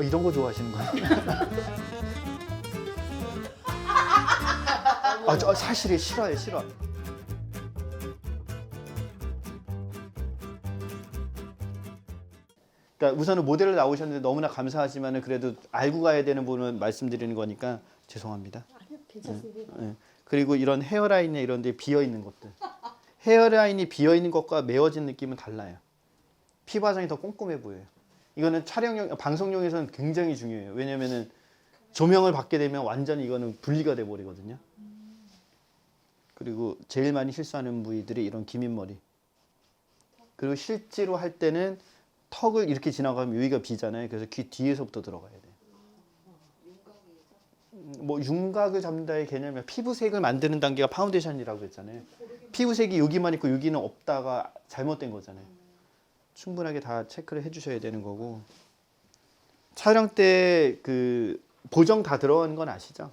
이런 거 좋아하시는 거예요? 저 사실이 싫어요, 싫어. 그러니까 우선은 모델로 나오셨는데 너무나 감사하지만은 그래도 알고 가야 되는 부분은 말씀드리는 거니까 죄송합니다. 아니요, 괜찮습니다. 예. 그리고 이런 헤어라인에 이런 데 비어 있는 것들. 헤어라인이 비어 있는 것과 메워진 느낌은 달라요. 피부 화장이 더 꼼꼼해 보여요. 이거는 촬영용, 방송용에서는 굉장히 중요해요. 왜냐면은 조명을 받게 되면 완전히 이거는 분리가 돼 버리거든요. 그리고 제일 많이 실수하는 부위들이 이런 기민머리. 그리고 실제로 할 때는 턱을 이렇게 지나가면 여기가 비잖아요. 그래서 귀 뒤에서부터 들어가야 돼요. 뭐 윤곽을 잡는다의 개념이 피부색을 만드는 단계가 파운데이션이라고 했잖아요. 피부색이 여기만 있고 여기는 없다가 잘못된 거잖아요. 충분하게 다 체크를 해주셔야 되는 거고. 촬영 때 그 보정 다 들어가는 건 아시죠?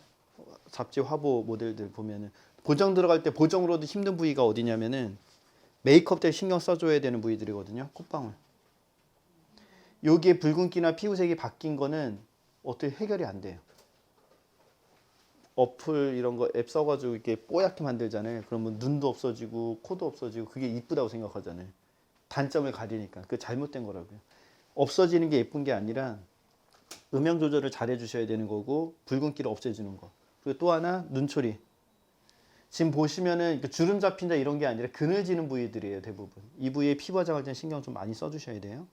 잡지 화보 모델들 보면은 보정 들어갈 때 보정으로도 힘든 부위가 어디냐면은 메이크업 때 신경 써줘야 되는 부위들이거든요. 콧방울. 여기에 붉은기나 피부색이 바뀐 거는 어떻게 해결이 안 돼요. 어플 이런 거 앱 써가지고 이렇게 뽀얗게 만들잖아요. 그러면 눈도 없어지고 코도 없어지고 그게 이쁘다고 생각하잖아요. 단점을 가리니까. 그게 잘못된 거라고요. 없어지는 게 예쁜 게 아니라 음영 조절을 잘 해주셔야 되는 거고 붉은기를 없애주는 거. 그리고 또 하나 눈초리. 지금 보시면은 주름 잡힌다 이런 게 아니라 그늘지는 부위들이에요. 대부분. 이 부위에 피부 화장할 때는 신경 좀 많이 써주셔야 돼요.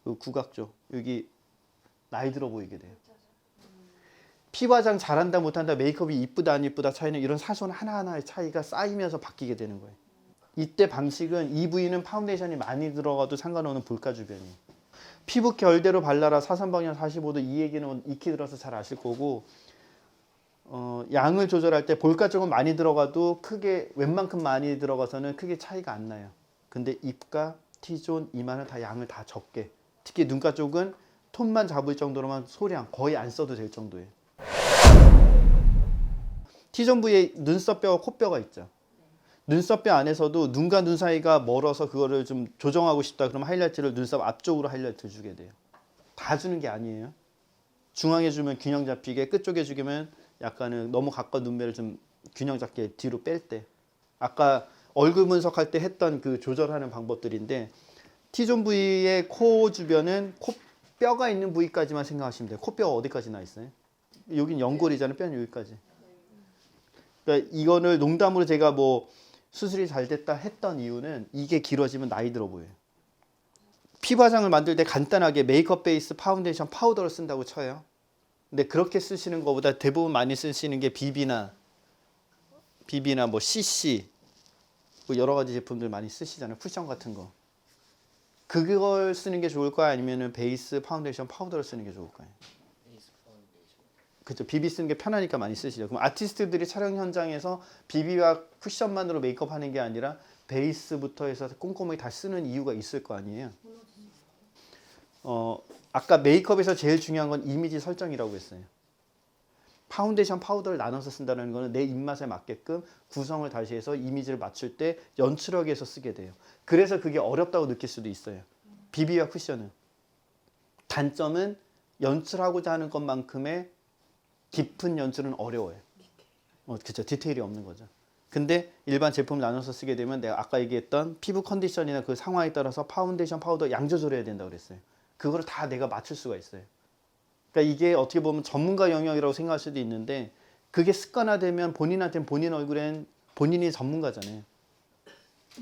그리고 구각 쪽. 여기 나이 들어 보이게 돼요. 피부 화장 잘한다 못한다 메이크업이 이쁘다 안 이쁘다 차이는 이런 사소한 하나하나의 차이가 쌓이면서 바뀌게 되는 거예요. 이때 방식은 이 부위는 파운데이션이 많이 들어가도 상관없는 볼가 주변이에요. 피부 결대로 발라라 4삼방향 45도 이 얘기는 익히 들어서 잘 아실 거고 양을 조절할 때 볼가 쪽은 많이 들어가도 크게 웬만큼 많이 들어가서는 크게 차이가 안 나요. 근데 입가, T존, 이마는 다 양을 다 적게 특히 눈가 쪽은 톤만 잡을 정도로만 소량 거의 안 써도 될 정도예요. T존 부위에 눈썹뼈와 콧뼈가 있죠. 눈썹뼈 안에서도 눈과 눈 사이가 멀어서 그거를 좀 조정하고 싶다 그러면 하이라이트를 눈썹 앞쪽으로 하이라이트 주게 돼요. 다 주는 게 아니에요. 중앙에 주면 균형 잡히게 끝쪽에 주면 약간은 너무 가까운 눈매를 좀 균형 잡게 뒤로 뺄 때 아까 얼굴 분석할 때 했던 그 조절하는 방법들인데 T존 부위의 코 주변은 코뼈가 있는 부위까지만 생각하시면 돼요. 코뼈가 어디까지 나 있어요? 여긴 연골이잖아요. 뼈는 여기까지. 그러니까 이거를 농담으로 제가 뭐 수술이 잘 됐다 했던 이유는 이게 길어지면 나이 들어 보여요. 피부 화장을 만들 때 간단하게 메이크업 베이스 파운데이션 파우더를 쓴다고 쳐요. 근데 그렇게 쓰시는 것보다 대부분 많이 쓰시는 게 비비나 뭐 CC 뭐 여러 가지 제품들 많이 쓰시잖아요. 쿠션 같은 거. 그걸 쓰는 게 좋을까요? 아니면은 베이스 파운데이션 파우더를 쓰는 게 좋을까요? 그렇죠. 비비 쓰는 게 편하니까 많이 쓰시죠. 그럼 아티스트들이 촬영 현장에서 비비와 쿠션만으로 메이크업 하는 게 아니라 베이스부터 해서 꼼꼼하게 다 쓰는 이유가 있을 거 아니에요. 아까 메이크업에서 제일 중요한 건 이미지 설정이라고 했어요. 파운데이션 파우더를 나눠서 쓴다는 거는 내 입맛에 맞게끔 구성을 다시 해서 이미지를 맞출 때 연출하기 위해서 쓰게 돼요. 그래서 그게 어렵다고 느낄 수도 있어요. 비비와 쿠션은. 단점은 연출하고자 하는 것만큼의 깊은 연출은 어려워요. 그렇죠. 디테일이 없는 거죠. 근데 일반 제품을 나눠서 쓰게 되면 내가 아까 얘기했던 피부 컨디션이나 그 상황에 따라서 파운데이션 파우더 양 조절해야 된다고 그랬어요. 그거를 다 내가 맞출 수가 있어요. 그러니까 이게 어떻게 보면 전문가 영역이라고 생각할 수도 있는데 그게 습관화되면 본인한테는 본인 얼굴엔 본인이 전문가잖아요.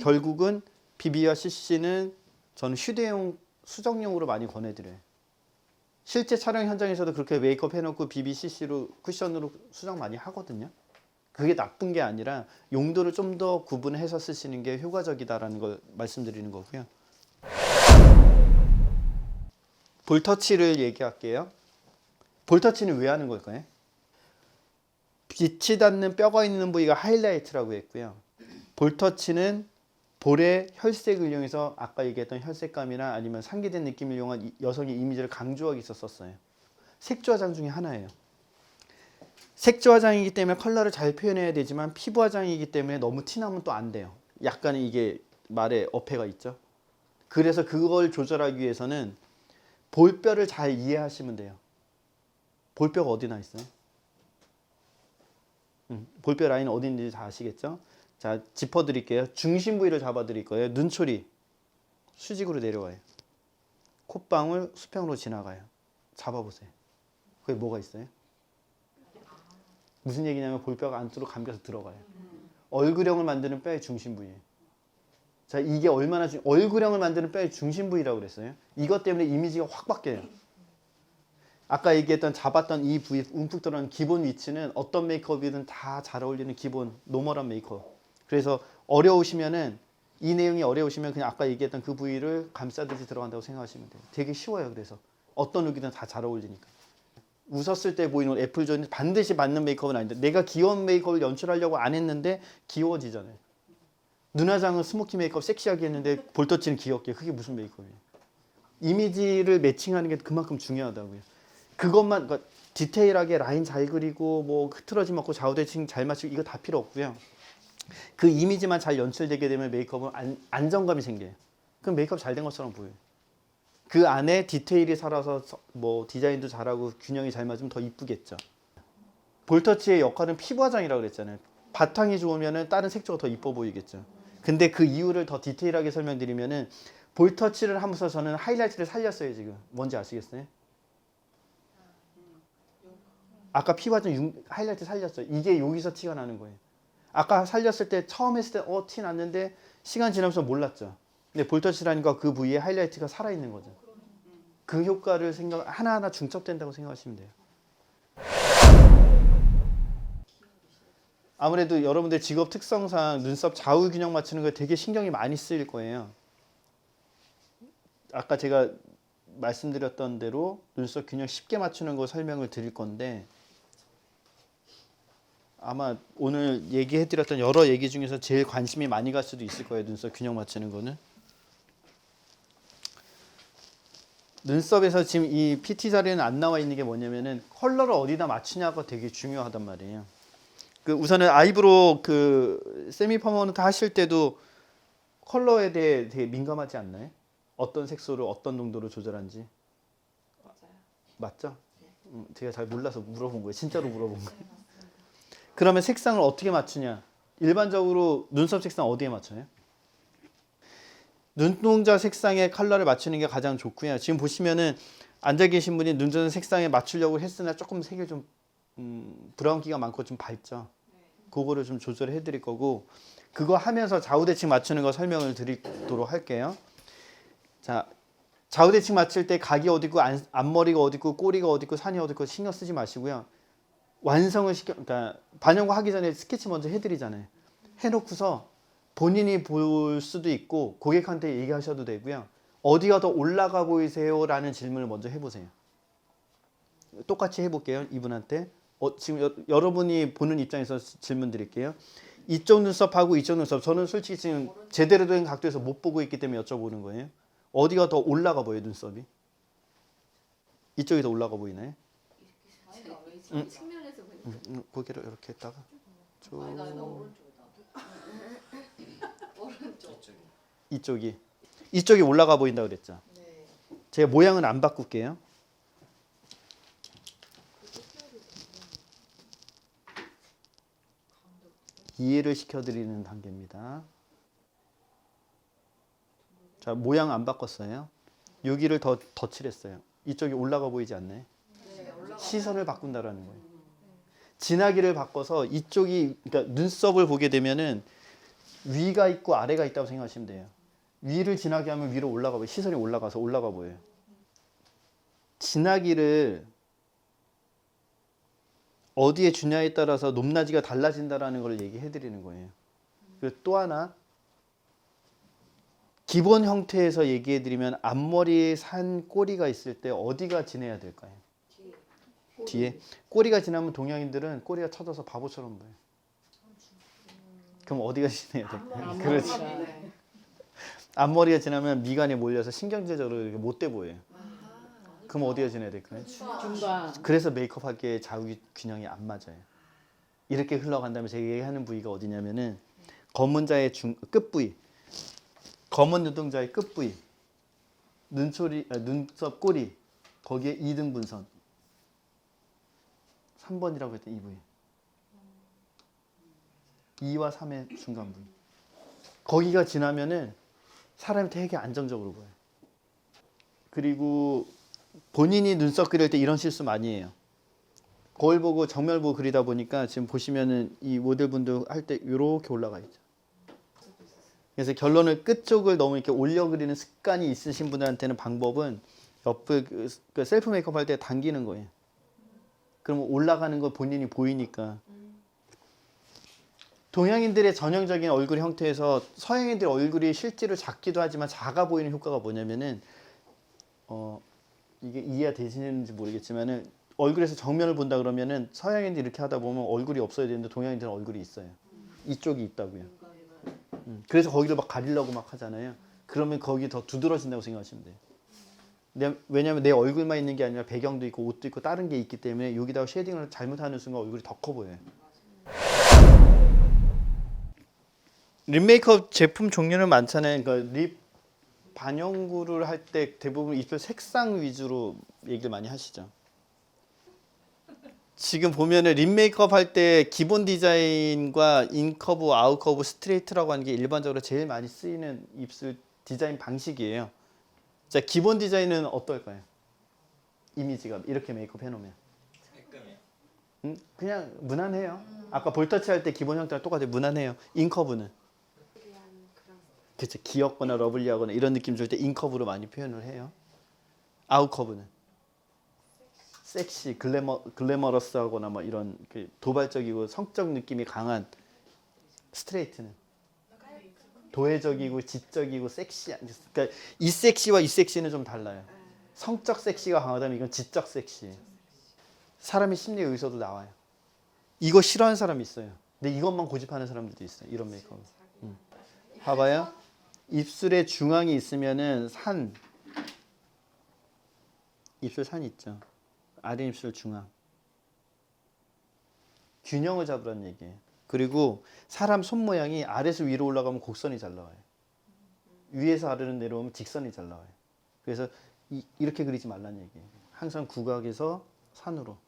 결국은 비비와 CC는 저는 휴대용 수정용으로 많이 권해드려요. 실제 촬영 현장에서도 그렇게 메이크업 해놓고 비비 CC로 쿠션으로 수정 많이 하거든요. 그게 나쁜 게 아니라 용도를 좀 더 구분해서 쓰시는 게 효과적이다라는 걸 말씀드리는 거고요. 볼터치를 얘기할게요. 볼터치는 왜 하는 걸까요? 빛이 닿는 뼈가 있는 부위가 하이라이트라고 했고요. 볼터치는 볼의 혈색을 이용해서 아까 얘기했던 혈색감이나 아니면 상기된 느낌을 이용한 여성의 이미지를 강조하기 위해서 썼어요. 색조 화장 중에 하나예요. 색조 화장이기 때문에 컬러를 잘 표현해야 되지만 피부 화장이기 때문에 너무 티나면 또 안 돼요. 약간의 이게 말에 어폐가 있죠. 그래서 그걸 조절하기 위해서는 볼뼈를 잘 이해하시면 돼요. 볼뼈가 어디 나 있어요? 볼뼈 라인 어디 있는지 다 아시겠죠? 자, 짚어드릴게요. 중심 부위를 잡아드릴 거예요. 눈초리 수직으로 내려와요. 콧방울 수평으로 지나가요. 잡아보세요. 거기 뭐가 있어요? 무슨 얘기냐면 볼뼈가 안으로 감겨서 들어가요. 얼굴형을 만드는 뼈의 중심 부위예요. 자, 이게 얼마나 얼굴형을 만드는 뼈의 중심 부위라고 그랬어요. 이것 때문에 이미지가 확 바뀌어요. 아까 얘기했던 잡았던 이 부위 움푹 들어간 기본 위치는 어떤 메이크업이든 다 잘 어울리는 기본 노멀한 메이크업. 그래서 어려우시면은 이 내용이 어려우시면 그냥 아까 얘기했던 그 부위를 감싸듯이 들어간다고 생각하시면 돼요. 되게 쉬워요. 그래서 어떤 룩이든 다 잘 어울리니까. 웃었을 때 보이는 애플존이 반드시 맞는 메이크업은 아닌데 내가 귀여운 메이크업을 연출하려고 안 했는데 귀여워지잖아요. 눈화장은 스모키 메이크업 섹시하게 했는데 볼터치는 귀엽게. 그게 무슨 메이크업이에요? 이미지를 매칭하는 게 그만큼 중요하다고요. 그것만 그러니까 디테일하게 라인 잘 그리고 뭐 흐트러짐 없고 좌우 대칭 잘 맞추고 이거 다 필요 없고요. 그 이미지만 잘 연출되게 되면 메이크업은 안정감이 생겨요. 그럼 메이크업 잘 된 것처럼 보여요. 그 안에 디테일이 살아서 뭐 디자인도 잘하고 균형이 잘 맞으면 더 이쁘겠죠. 볼터치의 역할은 피부 화장이라고 그랬잖아요. 바탕이 좋으면 다른 색조가 더 이뻐 보이겠죠. 근데 그 이유를 더 디테일하게 설명드리면은 볼터치를 하면서 저는 하이라이트를 살렸어요. 지금 뭔지 아시겠어요? 아까 피부 화장 하이라이트 살렸어요. 이게 여기서 티가 나는 거예요. 아까 살렸을 때 처음 했을 때 티 났는데 시간 지나면서 몰랐죠. 근데 볼터치라니까 그 부위에 하이라이트가 살아있는 거죠. 그 효과를 하나하나 중첩된다고 생각하시면 돼요. 아무래도 여러분들 직업 특성상 눈썹 좌우 균형 맞추는 거 되게 신경이 많이 쓰일 거예요. 아까 제가 말씀드렸던 대로 눈썹 균형 쉽게 맞추는 거 설명을 드릴 건데 아마 오늘 얘기해드렸던 여러 얘기 중에서 제일 관심이 많이 갈 수도 있을 거예요. 눈썹 균형 맞추는 거는. 눈썹에서 지금 이 PT 자료에는 안 나와 있는 게 뭐냐면은 컬러를 어디다 맞추냐가 되게 중요하단 말이에요. 그 우선은 아이브로우 그 세미 퍼머넌트 하실 때도 컬러에 대해 되게 민감하지 않나요? 어떤 색소를 어떤 농도로 조절하는지. 맞아요. 맞죠? 제가 잘 몰라서 물어본 거예요. 진짜로 물어본 거예요. 그러면 색상을 어떻게 맞추냐? 일반적으로 눈썹 색상 어디에 맞춰요? 눈동자 색상의 컬러를 맞추는 게 가장 좋고요. 지금 보시면은 앉아 계신 분이 눈동자 색상에 맞추려고 했으나 조금 색이 좀 브라운기가 많고 좀 밝죠. 그거를 좀 조절해 드릴 거고 그거 하면서 좌우대칭 맞추는 거 설명을 드리도록 할게요. 자, 좌우대칭 맞출 때 각이 어디 있고 앞머리가 어디 있고 꼬리가 어디 있고 산이 어디 있고 신경 쓰지 마시고요. 완성을 그러니까 반영과 하기 전에 스케치 먼저 해드리잖아요. 해놓고서 본인이 볼 수도 있고 고객한테 얘기하셔도 되고요. 어디가 더 올라가 보이세요? 라는 질문을 먼저 해보세요. 똑같이 해볼게요. 이분한테. 지금 여러분이 보는 입장에서 질문 드릴게요. 이쪽 눈썹하고 이쪽 눈썹 저는 솔직히 지금 제대로 된 각도에서 못 보고 있기 때문에 여쭤보는 거예요. 어디가 더 올라가 보여요? 눈썹이? 이쪽이 더 올라가 보이나요? 측면에서 보니까 고개를 이렇게 했다가 쭉 나 오른쪽이다. 오른쪽. 이쪽이 올라가 보인다 그랬죠. 네. 제가 모양은 안 바꿀게요. 이해를 시켜드리는 단계입니다. 자, 모양 안 바꿨어요. 여기를 더 칠했어요. 이쪽이 올라가 보이지 않나요? 네, 올라가. 시선을 바꾼다라는 거예요. 진하기를 바꿔서 이쪽이 그러니까 눈썹을 보게 되면은 위가 있고 아래가 있다고 생각하시면 돼요. 위를 진하게 하면 위로 올라가 보여요. 시선이 올라가서 올라가 보여요. 진하기를 어디에 주냐에 따라서 높낮이가 달라진다라는 걸 얘기해 드리는 거예요. 그리고 또 하나 기본 형태에서 얘기해 드리면 앞머리에 산 꼬리가 있을 때 어디가 진해야 될까요? 뒤에. 꼬리가 진하면 동양인들은 꼬리가 쳐져서 바보처럼 보여요. 그럼 어디가 진해야 될까요? 그렇지. 앞머리가 진하면 미간에 몰려서 신경제적으로 이렇게 못돼 보여요. 그럼 어디가 진해야 될까요? 중간. 그래서 메이크업 하기에 좌우 균형이 안 맞아요. 이렇게 흘러간다면 제가 얘기하는 부위가 어디냐면은 검은 자의 끝부위, 검은 눈동자의 끝부위, 눈썹 꼬리 거기에 2등분선 3번이라고 했던 이 부위 2와 3의 중간 부위 거기가 지나면은 사람이 되게 안정적으로 보여요. 그리고 본인이 눈썹 그릴 때 이런 실수 많이 해요. 거울 보고 정면 보고 그리다 보니까 지금 보시면은 이 모델분도 할 때 이렇게 올라가 있죠. 그래서 결론은 끝쪽을 너무 이렇게 올려 그리는 습관이 있으신 분들한테는 방법은 옆을 그 셀프 메이크업 할 때 당기는 거예요. 그러면 올라가는 거 본인이 보이니까. 동양인들의 전형적인 얼굴 형태에서 서양인들 얼굴이 실제로 작기도 하지만 작아 보이는 효과가 뭐냐면은 이게 이해가 되시는지 모르겠지만은 얼굴에서 정면을 본다 그러면은 서양인들이 이렇게 하다 보면 얼굴이 없어야 되는데 동양인들은 얼굴이 있어요. 이쪽이 있다고요. 그래서 거기를 막 가리려고 막 하잖아요. 그러면 거기 더 두드러진다고 생각하시면 돼요. 왜냐하면 내 얼굴만 있는 게 아니라 배경도 있고 옷도 있고 다른 게 있기 때문에 여기다가 쉐딩을 잘못하는 순간 얼굴이 더 커 보여요. 립 메이크업 제품 종류는 많잖아요. 그러니까 립 반영구를 할 때 대부분 입술 색상 위주로 얘기를 많이 하시죠. 지금 보면은 립 메이크업 할 때 기본 디자인과 인커브, 아웃커브, 스트레이트라고 하는 게 일반적으로 제일 많이 쓰이는 입술 디자인 방식이에요. 자, 기본 디자인은 어떨까요? 이미지가 이렇게 메이크업 해놓으면 그냥 무난해요. 아까 볼터치 할 때 기본 형태랑 똑같아요. 무난해요. 인커브는 그렇죠. 귀엽거나 러블리하거나 이런 느낌 줄 때 인커브로 많이 표현을 해요. 아웃커브는 섹시, 글래머러스하거나 뭐 이런 그 도발적이고 성적 느낌이 강한. 스트레이트는 도회적이고 지적이고 섹시한. 그러니까 이 섹시와 이 섹시는 좀 달라요. 성적 섹시가 강하다면 이건 지적 섹시예요. 사람의 심리 여기서도 나와요. 이거 싫어하는 사람이 있어요. 근데 이것만 고집하는 사람들도 있어요. 이런 메이크업. 봐봐요. 입술에 중앙이 있으면은 입술 산 있죠. 아래 입술 중앙. 균형을 잡으라는 얘기예요. 그리고 사람 손 모양이 아래에서 위로 올라가면 곡선이 잘 나와요. 위에서 아래로 내려오면 직선이 잘 나와요. 그래서 이렇게 그리지 말라는 얘기예요. 항상 구각에서 산으로.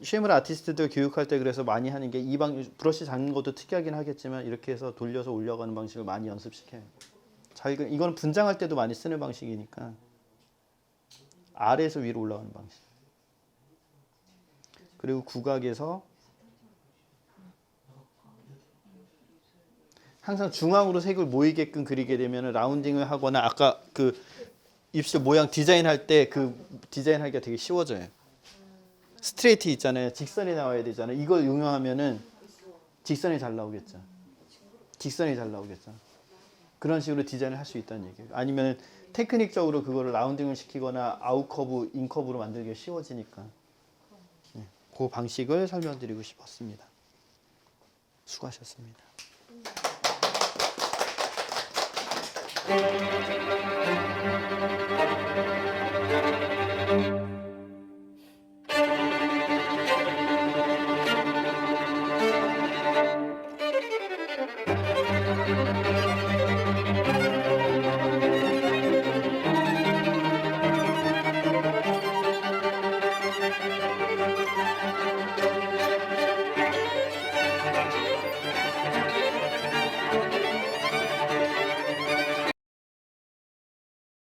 쉐이물 아티스트들 교육할 때 그래서 많이 하는 게 이 브러쉬 잡는 것도 특이하긴 하겠지만 이렇게 해서 돌려서 올려가는 방식을 많이 연습시켜요. 이거는 분장할 때도 많이 쓰는 방식이니까 아래에서 위로 올라가는 방식. 그리고 구각에서 항상 중앙으로 색을 모이게끔 그리게 되면 라운딩을 하거나 아까 그 입술 모양 디자인할 때 그 디자인하기가 되게 쉬워져요. 스트레이트 있잖아요. 직선이 나와야 되잖아요. 이걸 응용하면은 직선이 잘 나오겠죠. 직선이 잘 나오겠죠. 그런 식으로 디자인을 할 수 있다는 얘기예요. 아니면 테크닉적으로 그거를 라운딩을 시키거나 아웃커브, 인커브로 만들기가 쉬워지니까. 네, 그 방식을 설명드리고 싶었습니다. 수고하셨습니다.